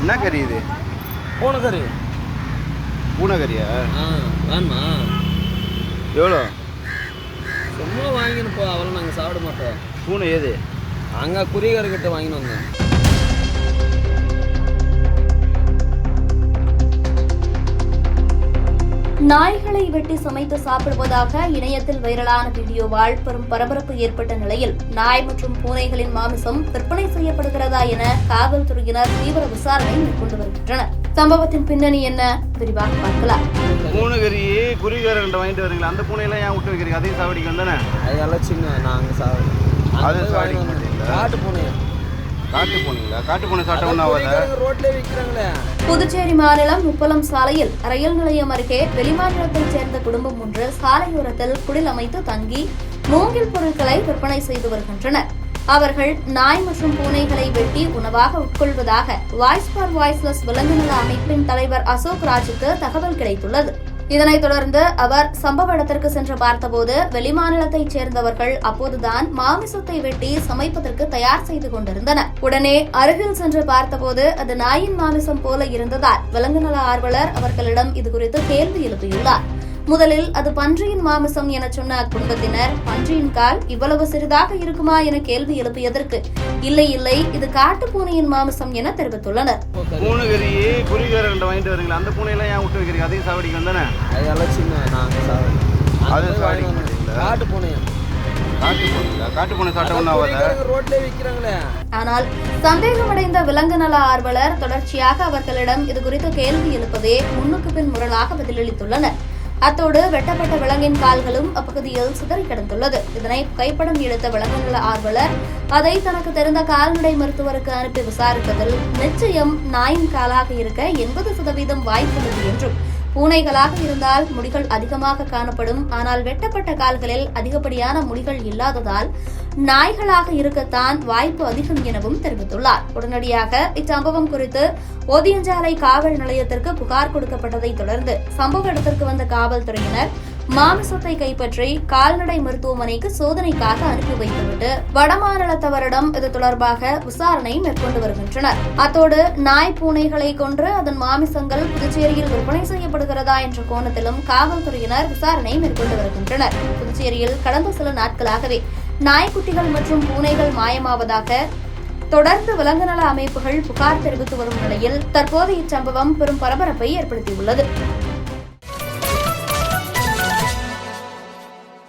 என்ன கறி இது? பூனைக்கறி. பூனைக்கறியா? வேணுமா? எவ்வளோ? சும்மா வாங்கின்னு போ, அவளும் நாங்கள் சாப்பிட மாட்டோம். பூனை ஏது? அங்கே குறிகாரர்கிட்ட வாங்கின்னு வந்தேன். நாய்களை வெட்டி சமைத்து சாப்பிடுவதாக இணையத்தில் வைரலான வீடியோவால் பெரும் பரபரப்பு ஏற்பட்ட நிலையில் நாய் மற்றும் பூனைகளின் மாமிசம் விற்பனை செய்யப்படுகிறதா என காவல்துறையினர் தீவிர விசாரணை மேற்கொண்டு வருகின்றனர். சம்பவத்தின் பின்னணி என்ன, விரிவாக பார்க்கலாம். பூனைக்கறி குறிகாரர்கிட்ட வாங்கிட்டு வரீங்களா? அந்த பூனையெல்லாம் ஏன் விட்டு வைக்கிறீங்க? அதையும் சாவடிக்க வந்தானே? அதெல்லாம் சின்ன நாங்கள் சாப்பிடுவோம். அது சாவடிக்க மாட்டீங்களா? காட்டு பூனை. காட்டு பூனைங்களா? காட்டு பூனை சாப்பிட்ட ஒன்றும் ஆகாத? ரோட்லேயே விற்கிறாங்களே. புதுச்சேரி மாநிலம் உப்பளம் சாலையில் ரயில் நிலையம் அருகே வெளிமாநிலத்தைச் சேர்ந்த குடும்பம் ஒன்று சாலையோரத்தில் குடில் அமைத்து தங்கி மூங்கில் பொருட்களை விற்பனை செய்து வருகின்றனர். அவர்கள் நாய் மற்றும் பூனைகளை வெட்டி உணவாக உட்கொள்வதாக வாய்ஸ் ஃபார் வாய்ஸ்லெஸ் விலங்குநல அமைப்பின் தலைவர் அசோக் ராஜுக்கு தகவல் கிடைத்துள்ளது. இதனைத் தொடர்ந்து அவர் சம்பவ இடத்திற்கு சென்று பார்த்தபோது வெளிமாநிலத்தைச் சேர்ந்தவர்கள் அப்போதுதான் மாமிசத்தை வெட்டி சமைப்பதற்கு தயார் செய்து கொண்டிருந்தனர். உடனே அருகில் சென்று பார்த்தபோது அது நாயின் மாமிசம் போல இருந்ததால் விலங்குநல ஆர்வலர் அவர்களிடம் இதுகுறித்து கேள்வி எழுப்பியுள்ளார். முதலில் அது பன்றியின் மாமிசம் என சொன்ன அக்குடும்பத்தினர் பன்றியின் கால் இவ்வளவு சிறிதாக இருக்குமா என கேள்வி எழுப்பியதற்கு இல்லை இல்லை இது காட்டு பூனையின் மாமிசம் என தெரிவித்துள்ளனர். பூனைக்கறியே குறிகாரர்கிட்ட வாங்கிட்டு வரீங்களா? அந்த பூனையெல்லாம் ஏன் விட்டு வைக்கிறீங்க? அதையும் சாவடிக்க வந்தானே? அதெல்லாம் சின்ன நாங்கள் சாப்பிடுவோம். அது சாவடிக்க மாட்டீங்களா? காட்டு பூனை. காட்டு பூனைங்களா? காட்டு பூனை சாப்பிட்ட ஒன்றும் ஆகாத? ரோட்லேயே விற்கிறாங்களே. ஆனால் சந்தேகமடைந்த விலங்கு நல ஆர்வலர் தொடர்ச்சியாக அவர்களிடம் இதுகுறித்து கேள்வி எழுப்பவே முன்னுக்கு பின் முரணாக பதிலளித்துள்ளனர். அத்தோடு வெட்டப்பட்ட விலங்கின் கால்களும் அப்பகுதியில் சிதறி கிடந்துள்ளது. இதனை கைப்படம் எடுத்த விலங்குநல ஆர்வலர் அதை தனக்கு தெரிந்த கால்நடை மருத்துவருக்கு அனுப்பி விசாரித்ததில் நிச்சயம் நாயின் காலாக இருக்க 80% வாய்ப்புள்ளது என்றும் பூனைகளாக இருந்தால் முடிகள் அதிகமாக காணப்படும், ஆனால் வெட்டப்பட்ட கால்களில் அதிகப்படியான முடிகள் இல்லாததால் நாய்களாக இருக்கத்தான் வாய்ப்பு அதிகம் எனவும் தெரிவித்துள்ளார். உடனடியாக இச்சம்பவம் குறித்து ஓதியஞ்சாலை காவல் நிலையத்திற்கு புகார் கொடுக்கப்பட்டதை தொடர்ந்து சம்பவ இடத்திற்கு வந்த காவல்துறையினர் மாமிசத்தை கைப்பற்றி கால்நடை மருத்துவமனைக்கு சோதனைக்காக அனுப்பி வைத்துவிட்டு வடமாநிலத்தவரிடம் இது தொடர்பாக விசாரணை மேற்கொண்டு வருகின்றனர். அத்தோடு நாய் பூனைகளை கொன்று அதன் மாமிசங்கள் புதுச்சேரியில் விற்பனை செய்யப்படுகிறதா என்ற கோணத்திலும் காவல்துறையினர் விசாரணை மேற்கொண்டு வருகின்றனர். புதுச்சேரியில் கடந்த சில நாட்களாகவே நாய்க்குட்டிகள் மற்றும் பூனைகள் மாயமாவதாக தொடர்ந்து விலங்குநல அமைப்புகள் புகார் தெரிவித்து வரும் நிலையில் தற்போது இச்சம்பவம் பெரும் பரபரப்பை ஏற்படுத்தியுள்ளது.